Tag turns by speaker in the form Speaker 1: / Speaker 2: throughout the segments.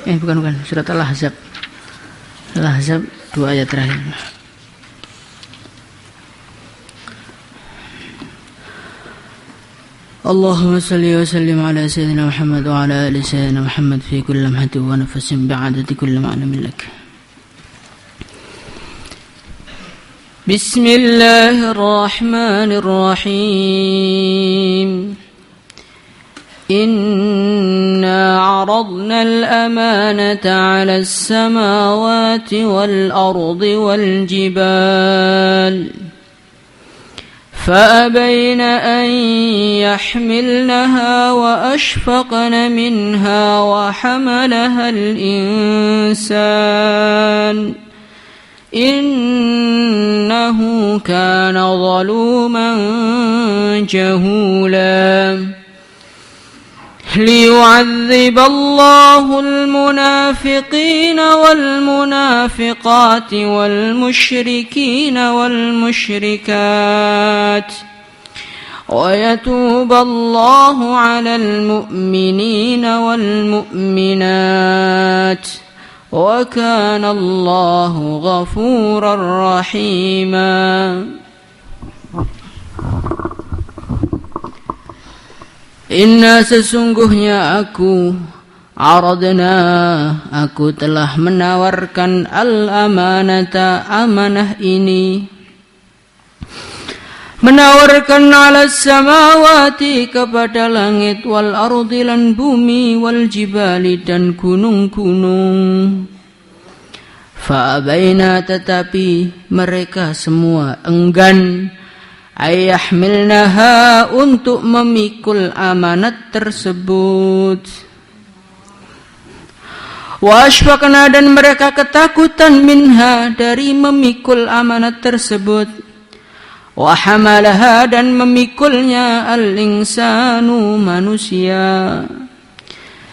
Speaker 1: Bukan surat Al-Ahzab. Al-Ahzab 2 ayat terakhir. Allahumma salli wa sallim ala sayyidina Muhammad wa ala ali sayyidina Muhammad fi kulli lamhatin wa nafasin bi'adadi kulli ma'lamin lak. Bismillahirrahmanirrahim. Inna 'aradna al-amanata 'ala as-samawati wal-ardi wal-jibal فأبين أن يحملنها وأشفقن منها وحملها الإنسان إنه كان ظلوما جهولا ليعذب الله المنافقين والمنافقات والمشركين والمشركات ويتوب الله على المؤمنين والمؤمنات وكان الله غفورا رحيما. Inna sesungguhnya aku aku telah menawarkan al-amanata amanah ini, menawarkan ala samawati kepada langit, wal ardi lan bumi, wal jibali dan gunung-gunung. Fa'abaina tetapi mereka semua enggan ayahmilnaha untuk memikul amanat tersebut. Wa ashfaqna dan mereka ketakutan minha dari memikul amanat tersebut. Wa hamalaha dan memikulnya al-insanu manusia.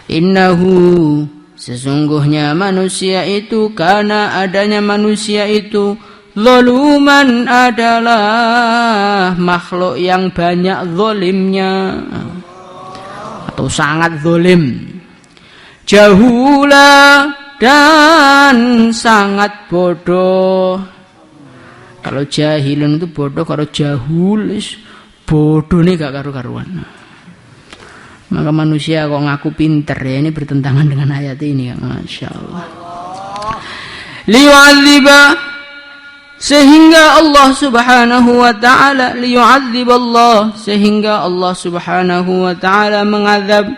Speaker 1: Innahu sesungguhnya manusia itu, karena adanya manusia itu, zaluman adalah makhluk yang banyak zalimnya atau sangat zalim, jahula dan sangat bodoh. Kalau jahilun itu bodoh, kalau jahul bodoh nih gak karu-karuan. Maka manusia kok ngaku pinter ya, ini bertentangan dengan ayat ini ya, Masya Allah. Liyu'adziba sehingga Allah subhanahu wa ta'ala liyu'adziballah sehingga Allah subhanahu wa ta'ala mengazab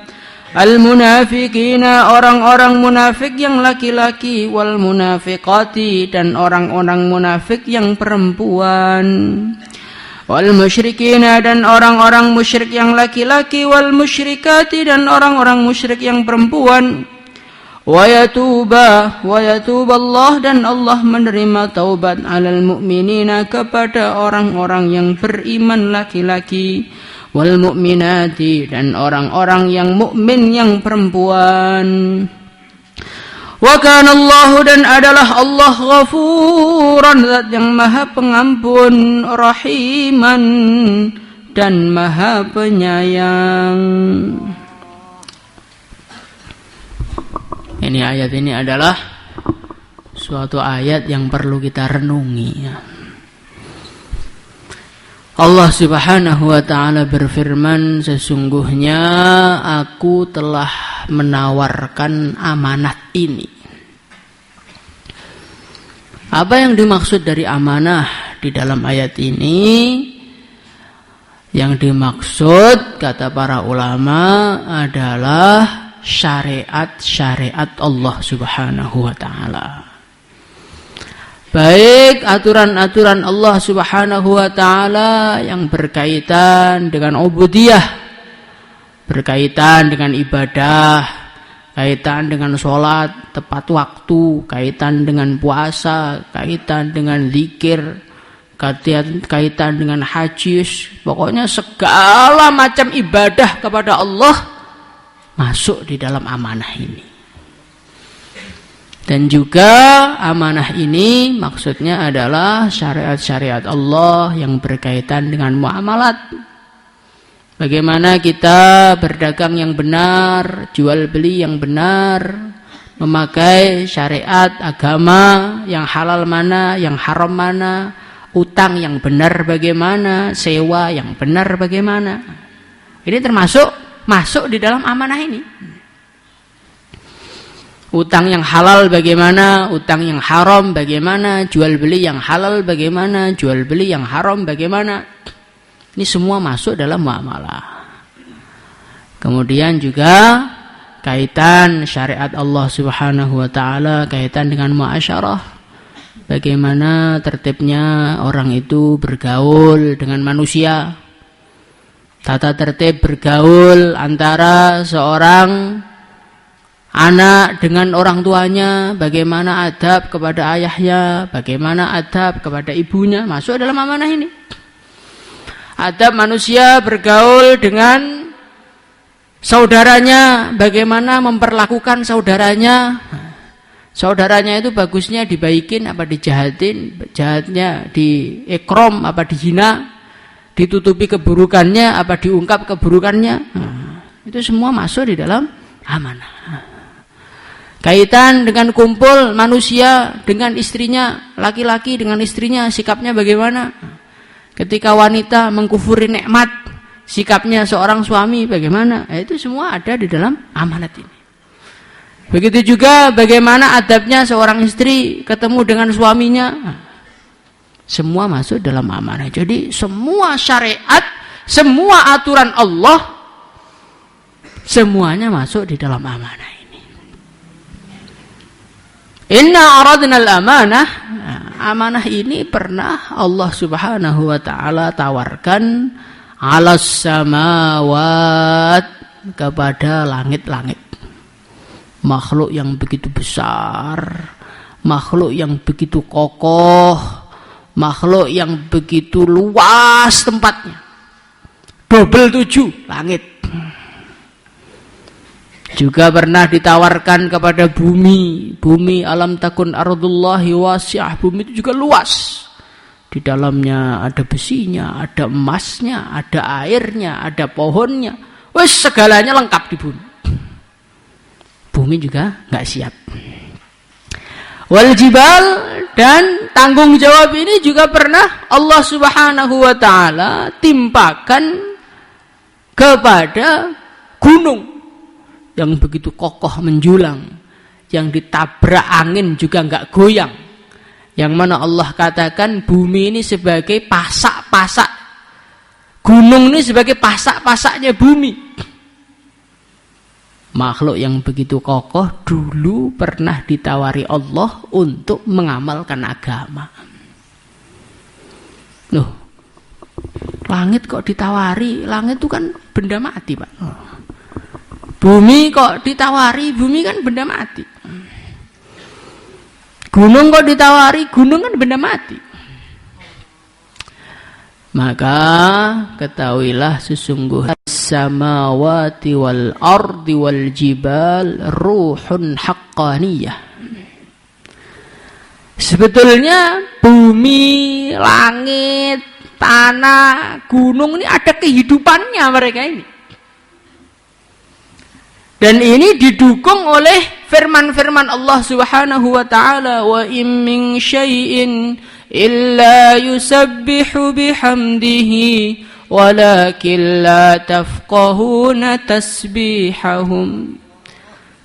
Speaker 1: al-munafiqina orang-orang munafik yang laki-laki, wal munafiqati dan orang-orang munafik yang perempuan, wal musyrikina dan orang-orang musyrik yang laki-laki, wal musyrikati dan orang-orang musyrik yang perempuan. Wa yatuba Allah dan Allah menerima taubat alal mu'minina kepada orang-orang yang beriman laki-laki, wal mu'minati dan orang-orang yang mukmin yang perempuan. Wa kana Allah dan adalah Allah ghafuran, zat yang maha pengampun, rahiman dan maha penyayang. Ini ayat ini adalah suatu ayat yang perlu kita renungi. Allah subhanahu wa ta'ala berfirman, sesungguhnya aku telah menawarkan amanat ini. Apa yang dimaksud dari amanah di dalam ayat ini? Yang dimaksud, kata para ulama, adalah syariat-syariat Allah subhanahu wa ta'ala. Baik aturan-aturan Allah subhanahu wa ta'ala yang berkaitan dengan ubudiyah, berkaitan dengan ibadah, kaitan dengan sholat tepat waktu, kaitan dengan puasa, kaitan dengan zikir, kaitan dengan haji, pokoknya segala macam ibadah kepada Allah masuk di dalam amanah ini. Dan juga amanah ini maksudnya adalah syariat-syariat Allah yang berkaitan dengan muamalat. Bagaimana kita berdagang yang benar, jual beli yang benar, memakai syariat agama, yang halal mana, yang haram mana, utang yang benar bagaimana, sewa yang benar bagaimana. Ini termasuk masuk di dalam amanah ini. Utang yang halal bagaimana, utang yang haram bagaimana, jual beli yang halal bagaimana, jual beli yang haram bagaimana. Ini semua masuk dalam muamalah. Kemudian juga kaitan syariat Allah Subhanahu wa taala kaitan dengan muasyarah. Bagaimana tertibnya orang itu bergaul dengan manusia. Tata tertib bergaul antara seorang anak dengan orang tuanya, bagaimana adab kepada ayahnya, bagaimana adab kepada ibunya, masuk dalam amanah ini. Adab manusia bergaul dengan saudaranya, bagaimana memperlakukan saudaranya. Saudaranya itu bagusnya dibaikin apa dijahatin, jahatnya diikram apa dihina, ditutupi keburukannya apa diungkap keburukannya. Itu semua masuk di dalam amanah. Kaitan dengan kumpul manusia dengan istrinya, laki-laki dengan istrinya, sikapnya bagaimana? Ketika wanita mengkufuri nikmat, sikapnya seorang suami bagaimana? Itu semua ada di dalam amanat ini. Begitu juga bagaimana adabnya seorang istri ketemu dengan suaminya. Semua masuk dalam amanah. Jadi semua syariat, semua aturan Allah, semuanya masuk di dalam amanah ini. Inna aradna al-amanah. Amanah ini pernah Allah Subhanahu wa ta'ala tawarkan alas samawat, kepada langit-langit. Makhluk yang begitu besar, makhluk yang begitu kokoh, makhluk yang begitu luas tempatnya. 27 langit. Juga pernah ditawarkan kepada bumi. Bumi alam takun ardullahi wasi'ah. Bumi itu juga luas. Di dalamnya ada besinya, ada emasnya, ada airnya, ada pohonnya. Wes segalanya lengkap di bumi. Bumi juga nggak siap. Wal jibal, dan tanggung jawab ini juga pernah Allah Subhanahu wa ta'ala timpakan kepada gunung yang begitu kokoh menjulang, yang ditabrak angin juga nggak goyang, yang mana Allah katakan bumi ini sebagai pasak-pasak, gunung ini sebagai pasak-pasaknya bumi. Makhluk yang begitu kokoh dulu pernah ditawari Allah untuk mengamalkan agama. Loh, langit kok ditawari? Langit itu kan benda mati, Pak. Bumi kok ditawari? Bumi kan benda mati. Gunung kok ditawari? Gunung kan benda mati. Maka ketahuilah sesungguhnya samawati wal ardi wal jibal ruhun haqqaniyah. Sebetulnya bumi, langit, tanah, gunung ini ada kehidupannya mereka ini. Dan ini didukung oleh firman-firman Allah Subhanahu wa ta'ala, wa in min syai'in illa yusabbihu bihamdihi walakin la tafqahuna tasbihahum.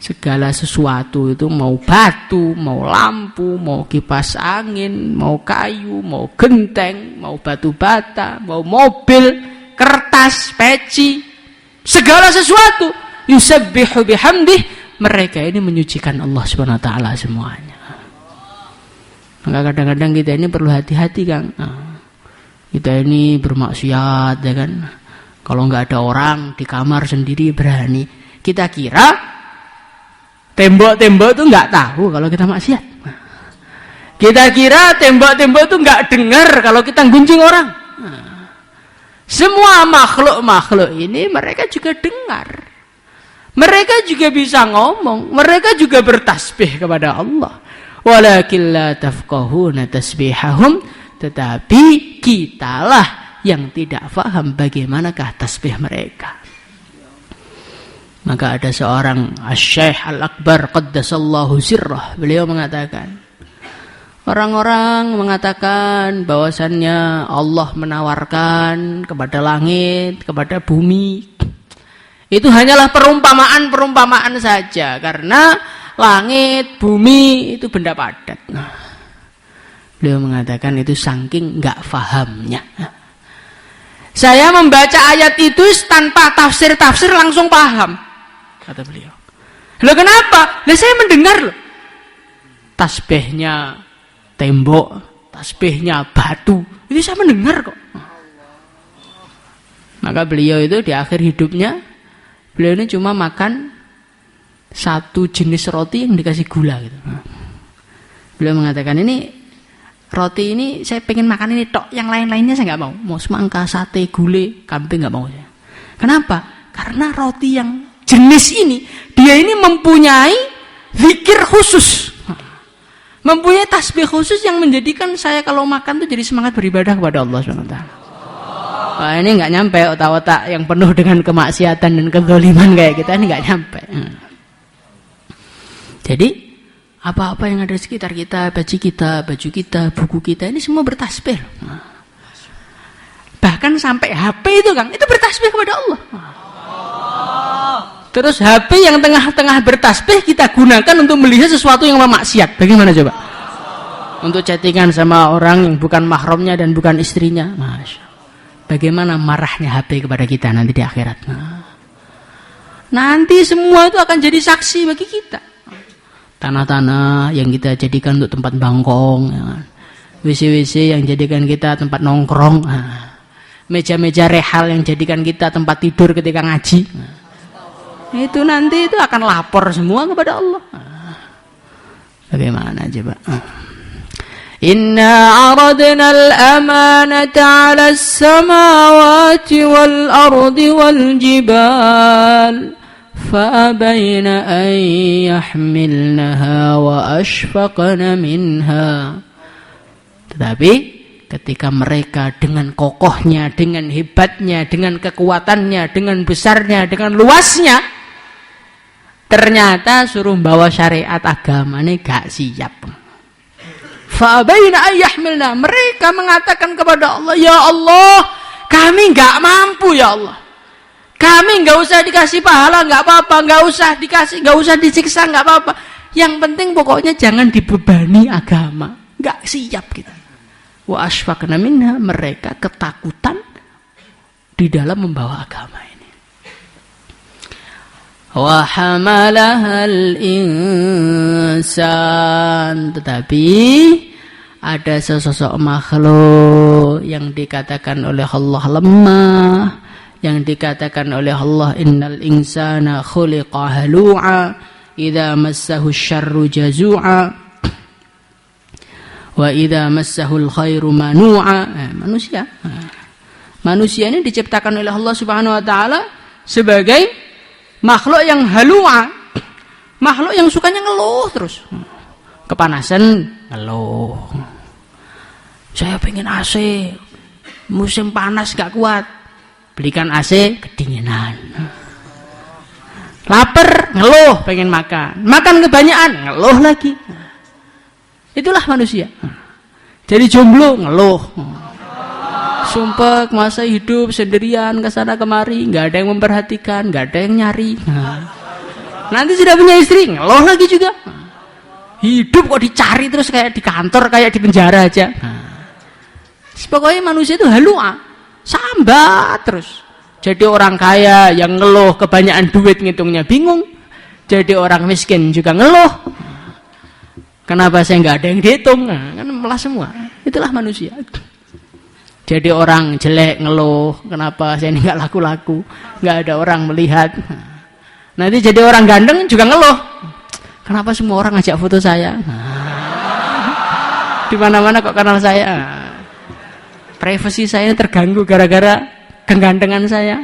Speaker 1: Segala sesuatu itu, mau batu, mau lampu, mau kipas angin, mau kayu, mau genteng, mau batu bata, mau mobil, kertas, peci, segala sesuatu yusabbihu bihamdih, mereka ini menyucikan Allah Subhanahu wa ta'ala semuanya. Maka kadang-kadang kita ini perlu hati-hati, Kang. Kita ini bermaksiat, ya kan? Kalau nggak ada orang di kamar sendiri berani. Kita kira tembok-tembok itu nggak tahu kalau kita maksiat. Kita kira tembok-tembok itu nggak dengar kalau kita gunjing orang. Semua makhluk-makhluk ini mereka juga dengar. Mereka juga bisa ngomong, mereka juga bertasbih kepada Allah. Walakin la tafqahuna tasbihahum, tetapi kitalah yang tidak faham bagaimanakah tasbih mereka. Maka ada seorang Asy-Syaikh Al-Akbar qaddasallahu sirrah, beliau mengatakan, orang-orang mengatakan bahwasannya Allah menawarkan kepada langit, kepada bumi. Itu hanyalah perumpamaan saja, karena langit, bumi itu benda padat. Nah, beliau mengatakan itu saking enggak fahamnya. Saya membaca ayat itu tanpa tafsir-tafsir langsung paham, kata beliau. Loh kenapa? Lah saya mendengar loh. Tasbihnya tembok, tasbihnya batu, itu saya mendengar kok. Maka beliau itu di akhir hidupnya, beliau ini cuma makan satu jenis roti yang dikasih gula gitu. Beliau mengatakan, ini roti ini saya pengen makan ini tok, yang lain-lainnya saya nggak mau. Mau semangka, sate, gulai, kambing nggak mau saya. Kenapa? Karena roti yang jenis ini, dia ini mempunyai zikir khusus, mempunyai tasbih khusus yang menjadikan saya kalau makan tuh jadi semangat beribadah kepada Allah SWT. Wah, ini nggak nyampe otak-otak yang penuh dengan kemaksiatan dan kezaliman kayak kita ini nggak nyampe. Jadi apa-apa yang ada di sekitar kita, baju kita, buku kita, ini semua bertasbih. Bahkan sampai HP itu Kang, itu bertasbih kepada Allah. Terus HP yang tengah-tengah bertasbih kita gunakan untuk melihat sesuatu yang memaksiat. Bagaimana coba? Untuk chattingan sama orang yang bukan mahramnya dan bukan istrinya. Masya Allah. Bagaimana marahnya HP kepada kita nanti di akhirat. Nanti semua itu akan jadi saksi bagi kita. Tanah-tanah yang kita jadikan untuk tempat bangkong, ya. WC-WC yang jadikan kita tempat nongkrong, meja-meja rehal yang jadikan kita tempat tidur ketika ngaji. Itu nanti itu akan lapor semua kepada Allah. Bagaimana coba? Inna aradna al-amanata 'ala as-samawati wal-ardi wal-jibal فَأَبَيْنَ أَنْ يَحْمِلْنَهَا وَأَشْفَقْنَ مِنْهَا. Tetapi ketika mereka dengan kokohnya, dengan hebatnya, dengan kekuatannya, dengan besarnya, dengan luasnya, ternyata suruh bawa syariat agama ini gak siap. فَأَبَيْنَ أَنْ يَحْمِلْنَهَا. Mereka mengatakan kepada Allah, ya Allah, kami gak mampu ya Allah. Kami nggak usah dikasih pahala, nggak apa-apa, nggak usah dikasih, nggak usah disiksa, nggak apa-apa. Yang penting pokoknya jangan dibebani agama. Nggak siap kita. Wa asfaqna minha, mereka ketakutan di dalam membawa agama ini. Wa hamalahal insan, tetapi ada sesosok makhluk yang dikatakan oleh Allah lemah, yang dikatakan oleh Allah innal insana khuliqa halu'a idza massahu syarru jazu'a wa idza massahu khairu manu'a. Manusia ini diciptakan oleh Allah Subhanahu wa taala sebagai makhluk yang halu'a, makhluk yang sukanya ngeluh terus. Kepanasan ngeluh, saya pengen AC, musim panas gak kuat, belikan AC, kedinginan. Lapar, ngeluh, pengen makan. Makan kebanyakan, ngeluh lagi. Itulah manusia. Jadi jomblo, ngeluh. Sumpah masa hidup sendirian kesana kemari, nggak ada yang memperhatikan, nggak ada yang nyari. Nanti sudah punya istri, ngeluh lagi juga. Hidup kok dicari terus kayak di kantor, kayak di penjara aja. Pokoknya manusia itu halu'a, sambat terus. Jadi orang kaya yang ngeluh kebanyakan duit ngitungnya bingung. Jadi orang miskin juga ngeluh. Kenapa saya nggak ada yang dihitung? Kan malah semua. Itulah manusia. Jadi orang jelek ngeluh, kenapa saya ini nggak laku-laku, nggak ada orang melihat. Nanti jadi orang ganteng juga ngeluh. Kenapa semua orang ngajak foto saya? Di mana-mana kok kenal saya. Privasi saya terganggu gara-gara kegantengan saya.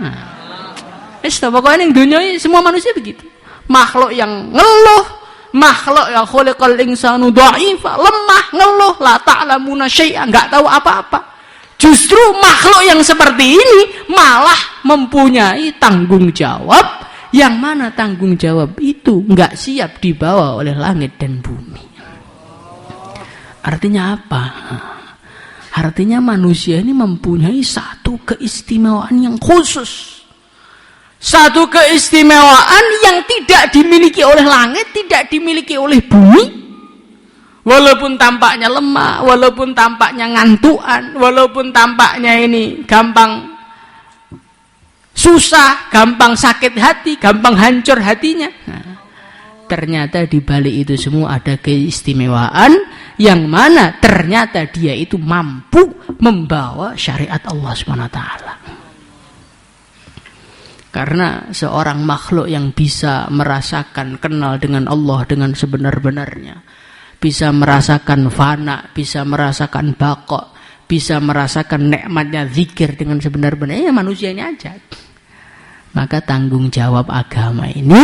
Speaker 1: Pokoknya yang dunia ini semua manusia begitu. Makhluk yang ngeluh, makhluk yang khuliqal insanu dha'ifa, lemah, ngeluh, la ta'lamuna syai'an, enggak tahu apa-apa. Justru makhluk yang seperti ini malah mempunyai tanggung jawab yang mana tanggung jawab itu nggak siap dibawa oleh langit dan bumi. Artinya apa? Artinya manusia ini mempunyai satu keistimewaan yang khusus. Satu keistimewaan yang tidak dimiliki oleh langit, tidak dimiliki oleh bumi. Walaupun tampaknya lemah, walaupun tampaknya ngantuan, walaupun tampaknya ini gampang susah, gampang sakit hati, gampang hancur hatinya. Nah, ternyata di balik itu semua ada keistimewaan yang mana ternyata dia itu mampu membawa syariat Allah SWT. Karena seorang makhluk yang bisa merasakan kenal dengan Allah dengan sebenar-benarnya, bisa merasakan fana, bisa merasakan baqa, bisa merasakan nikmatnya zikir dengan sebenar-benarnya, ya manusia ini aja. Maka tanggung jawab agama ini,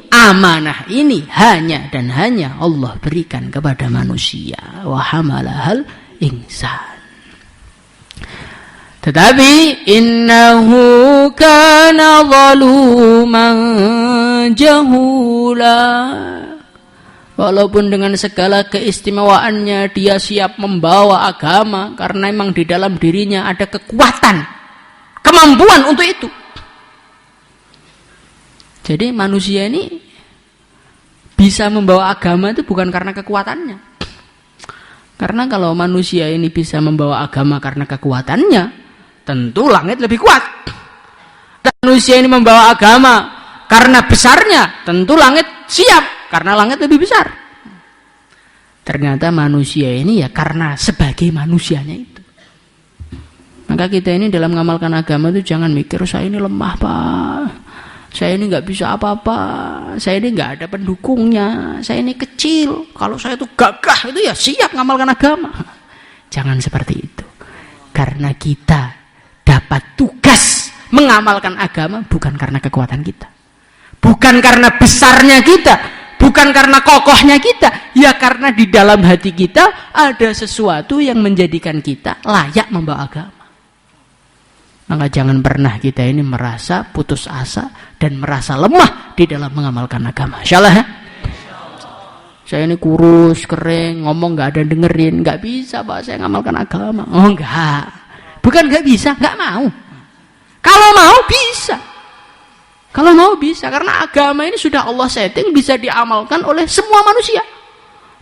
Speaker 1: amanah ini hanya dan hanya Allah berikan kepada manusia. Wa hamalahal insan. Tetapi innahu kana zaluman jahula. Walaupun dengan segala keistimewaannya dia siap membawa agama karena memang di dalam dirinya ada kekuatan, kemampuan untuk itu. Jadi manusia ini bisa membawa agama itu bukan karena kekuatannya. Karena kalau manusia ini bisa membawa agama karena kekuatannya, tentu langit lebih kuat. Dan manusia ini membawa agama karena besarnya, tentu langit siap. Karena langit lebih besar. Ternyata manusia ini ya karena sebagai manusianya itu. Maka kita ini dalam mengamalkan agama itu jangan mikir saya ini lemah Pak, saya ini nggak bisa apa-apa, saya ini nggak ada pendukungnya, saya ini kecil. Kalau saya itu gagah itu ya siap mengamalkan agama. Jangan seperti itu. Karena kita dapat tugas mengamalkan agama bukan karena kekuatan kita, bukan karena besarnya kita, bukan karena kokohnya kita, ya karena di dalam hati kita ada sesuatu yang menjadikan kita layak membawa agama. Maka jangan pernah kita ini merasa putus asa dan merasa lemah di dalam mengamalkan agama. Insyaallah ya. Saya ini kurus, kering, ngomong nggak ada dengerin, nggak bisa Pak saya ngamalkan agama. Oh enggak, bukan nggak bisa, nggak mau. Kalau mau bisa. Kalau mau bisa, karena agama ini sudah Allah setting bisa diamalkan oleh semua manusia.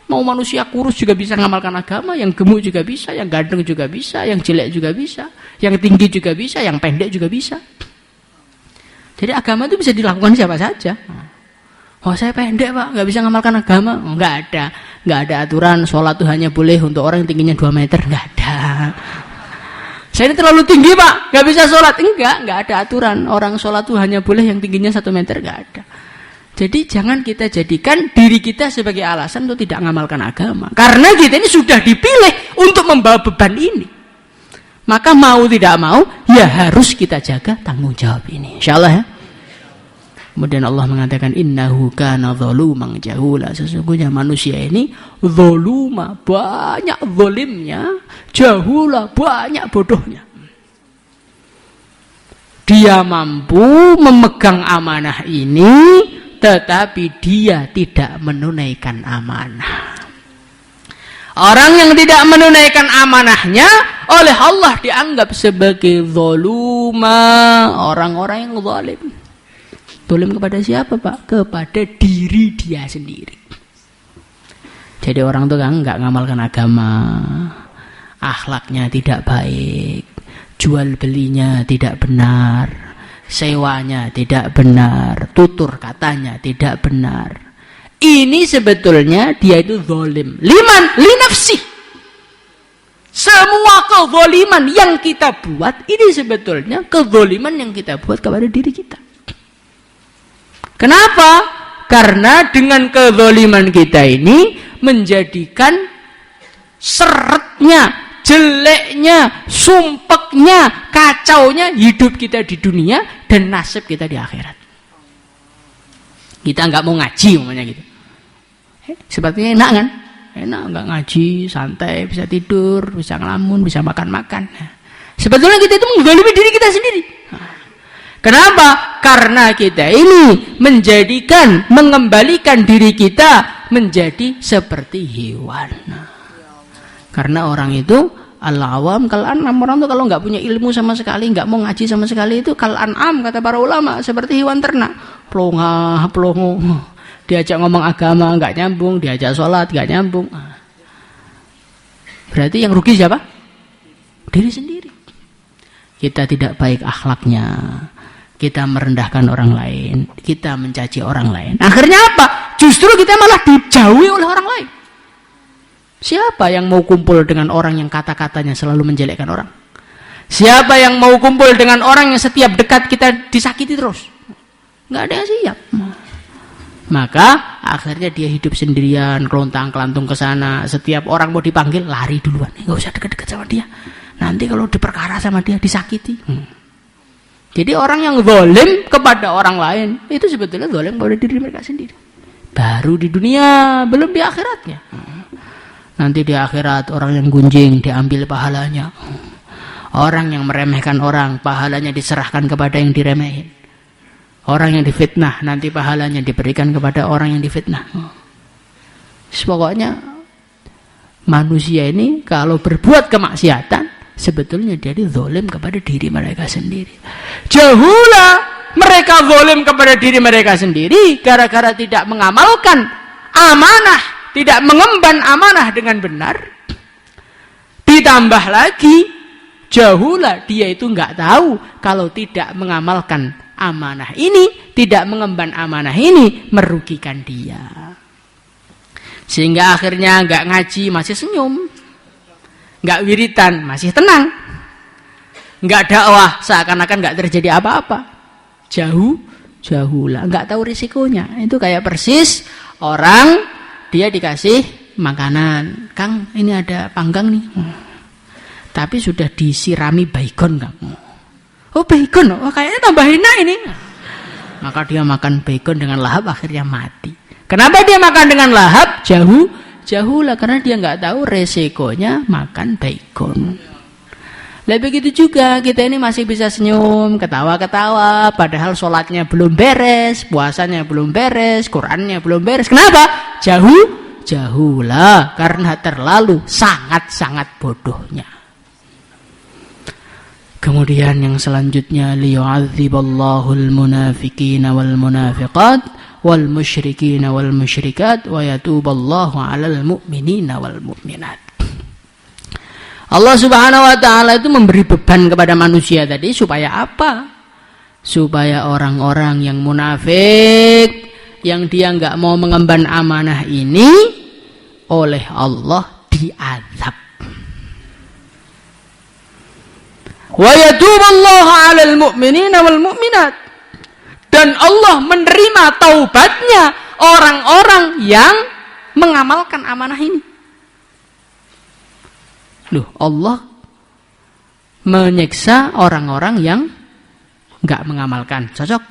Speaker 1: Mau manusia kurus juga bisa mengamalkan agama, yang gemuk juga bisa, yang ganteng juga bisa, yang jelek juga bisa, yang tinggi juga bisa, yang pendek juga bisa. Jadi agama itu bisa dilakukan siapa saja. Oh saya pendek Pak, nggak bisa mengamalkan agama. Oh, nggak ada aturan sholat itu hanya boleh untuk orang yang tingginya 2 meter, nggak ada. Saya ini terlalu tinggi Pak, nggak bisa sholat. Enggak ada aturan. Orang sholat itu hanya boleh yang tingginya 1 meter, nggak ada. Jadi jangan kita jadikan diri kita sebagai alasan untuk tidak mengamalkan agama. Karena kita ini sudah dipilih untuk membawa beban ini. Maka mau tidak mau, ya harus kita jaga tanggung jawab ini. Insyaallah ya. Kemudian Allah mengatakan innahu kana zaluman jahula. Sesungguhnya manusia ini zaluma, banyak zalimnya, jahula, banyak bodohnya. Dia mampu memegang amanah ini, tetapi dia tidak menunaikan amanah. Orang yang tidak menunaikan amanahnya oleh Allah dianggap sebagai zaluma, orang-orang yang zalim. Zalim kepada siapa Pak? Kepada diri dia sendiri. Jadi orang itu kan nggak ngamalkan agama, akhlaknya tidak baik, jual belinya tidak benar, sewanya tidak benar, tutur katanya tidak benar. Ini sebetulnya dia itu zalim. Liman li nafsi. Semua kezaliman yang kita buat ini sebetulnya kezaliman yang kita buat kepada diri kita. Kenapa? Karena dengan kezaliman kita ini menjadikan seretnya, jeleknya, sumpeknya, kacaunya hidup kita di dunia dan nasib kita di akhirat. Kita nggak mau ngaji umpamanya gitu. Sepertinya enak kan? Enak nggak ngaji, santai, bisa tidur, bisa ngelamun, bisa makan-makan. Sebetulnya kita itu menggolimi diri kita sendiri. Kenapa? Karena kita ini mengembalikan diri kita menjadi seperti hewan. Karena orang itu al-awam kal-an'am, orang itu kalau nggak punya ilmu sama sekali, nggak mau ngaji sama sekali, itu kal-an'am kata para ulama, seperti hewan ternak. Plongo. Diajak ngomong agama nggak nyambung, diajak sholat nggak nyambung. Berarti yang rugi siapa? Diri sendiri. Kita tidak baik akhlaknya, kita merendahkan orang lain, kita mencaci orang lain. Akhirnya apa? Justru kita malah dijauhi oleh orang lain. Siapa yang mau kumpul dengan orang yang kata-katanya selalu menjelekkan orang? Siapa yang mau kumpul dengan orang yang setiap dekat kita disakiti terus? Nggak ada yang siap. Maka akhirnya dia hidup sendirian, kelontang-kelantung ke sana. Setiap orang mau dipanggil, lari duluan. Nggak usah dekat-dekat sama dia. Nanti kalau diperkara sama dia, disakiti. Jadi orang yang zalim kepada orang lain, itu sebetulnya zalim kepada diri mereka sendiri. Baru di dunia, belum di akhiratnya. Nanti di akhirat orang yang gunjing diambil pahalanya. Orang yang meremehkan orang, pahalanya diserahkan kepada yang diremehin. Orang yang difitnah, nanti pahalanya diberikan kepada orang yang difitnah. Pokoknya manusia ini kalau berbuat kemaksiatan, sebetulnya jadi zalim kepada diri mereka sendiri. Jahulah mereka zalim kepada diri mereka sendiri gara-gara tidak mengamalkan amanah, tidak mengemban amanah dengan benar. Ditambah lagi, jahulah dia itu nggak tahu kalau tidak mengamalkan amanah ini, tidak mengemban amanah ini merugikan dia. Sehingga akhirnya nggak ngaji masih senyum, nggak wiritan masih tenang, nggak dakwah seakan-akan nggak terjadi apa-apa. Jahulah, nggak tahu risikonya. Itu kayak persis orang dia dikasih makanan, Kang ini ada panggang nih, tapi sudah disirami baygon Kang. Oh baygon, oh, kayaknya tambah enak ini. Maka dia makan baygon dengan lahap, akhirnya mati. Kenapa dia makan dengan lahap? Jahulah, karena dia nggak tahu resikonya makan baygon. Lah begitu juga kita ini masih bisa senyum, ketawa-ketawa, padahal sholatnya belum beres, puasanya belum beres, Qurannya belum beres. Kenapa? Jahulah, karena terlalu sangat-sangat bodohnya. Kemudian yang selanjutnya, liyu'adziballahul munafiqina wal munafiqat wal musyrikina wal musyrikat wa yatuballahu 'alal mu'minina wal mu'minat. Allah Subhanahu wa taala itu memberi beban kepada manusia tadi supaya apa? Supaya orang-orang yang munafik, yang dia enggak mau mengemban amanah ini oleh Allah diazab. Wa yatuballahu 'alal mu'minina wal mu'minat. Dan Allah menerima taubatnya orang-orang yang mengamalkan amanah ini. Loh, Allah menyiksa orang-orang yang enggak mengamalkan. Cocok.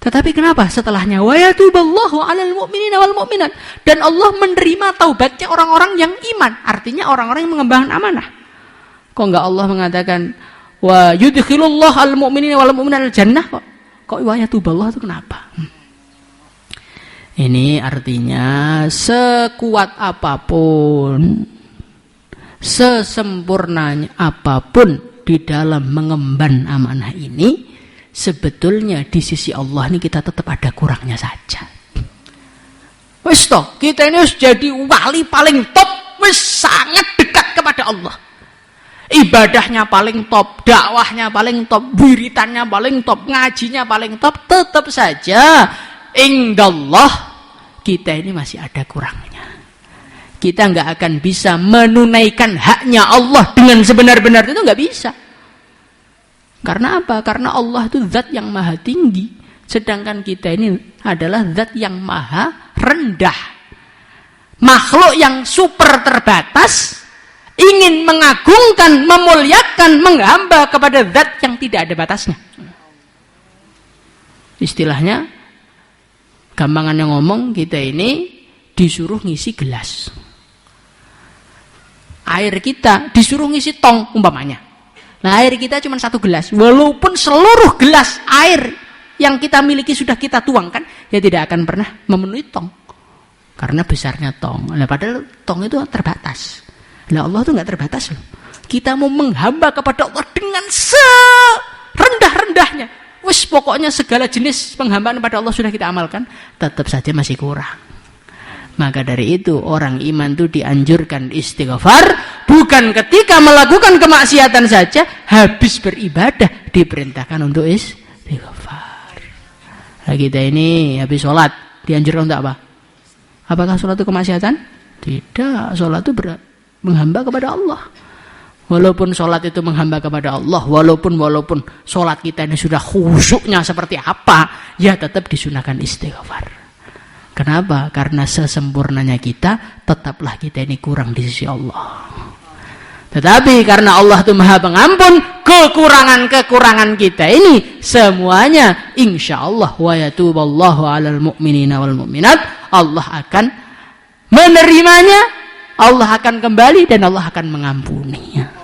Speaker 1: Tetapi kenapa setelahnya wa yatuballahu 'alal mu'minina wal mu'minat, dan Allah menerima taubatnya orang-orang yang iman, artinya orang-orang yang mengemban amanah. Kok enggak Allah mengatakan wa yudkhilullahu al mu'minina wal mu'minat al jannah, kok wa yatuballahu itu kenapa? Ini artinya sekuat apapun, sesempurnanya apapun di dalam mengemban amanah ini, sebetulnya di sisi Allah ini kita tetap ada kurangnya saja. Wis toh, kita ini harus jadi wali paling top, wis sangat dekat kepada Allah. Ibadahnya paling top, dakwahnya paling top, wiritannya paling top, ngajinya paling top, tetap saja indallah kita ini masih ada kurangnya. Kita nggak akan bisa menunaikan haknya Allah dengan sebenar-benar, itu nggak bisa. Karena apa? Karena Allah itu zat yang maha tinggi, sedangkan kita ini adalah zat yang maha rendah. Makhluk yang super terbatas, ingin mengagungkan, memuliakan, menghamba kepada zat yang tidak ada batasnya. Istilahnya, gampangannya ngomong, kita ini disuruh ngisi gelas. Air kita disuruh ngisi tong umpamanya. Nah, air kita cuma 1 gelas. Walaupun seluruh gelas air yang kita miliki sudah kita tuangkan, ya tidak akan pernah memenuhi tong. Karena besarnya tong. Nah, padahal tong itu terbatas. Nah, Allah itu nggak terbatas loh. Kita mau menghamba kepada Allah dengan serendah-rendahnya. Wis pokoknya segala jenis penghambaan kepada Allah sudah kita amalkan, tetap saja masih kurang. Maka dari itu orang iman itu dianjurkan istighfar, bukan ketika melakukan kemaksiatan saja, habis beribadah diperintahkan untuk istighfar. Nah, kita ini habis sholat dianjurkan untuk apa? Apakah sholat itu kemaksiatan? Tidak, sholat itu menghamba kepada Allah. Walaupun sholat itu menghamba kepada Allah, walaupun sholat kita ini sudah khusyuknya seperti apa, ya tetap disunahkan istighfar. Kenapa? Karena sesempurnanya kita, tetaplah kita ini kurang di sisi Allah. Tetapi karena Allah itu Maha Pengampun, kekurangan-kekurangan kita ini semuanya insyaallah wa yatuballahu 'alal mu'minina wal mu'minat, Allah akan menerimanya, Allah akan kembali dan Allah akan mengampuninya.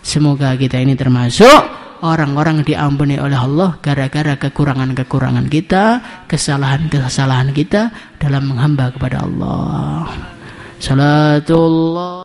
Speaker 1: Semoga kita ini termasuk orang-orang diampuni oleh Allah gara-gara kekurangan-kekurangan kita, kesalahan-kesalahan kita dalam menghamba kepada Allah. Salatullah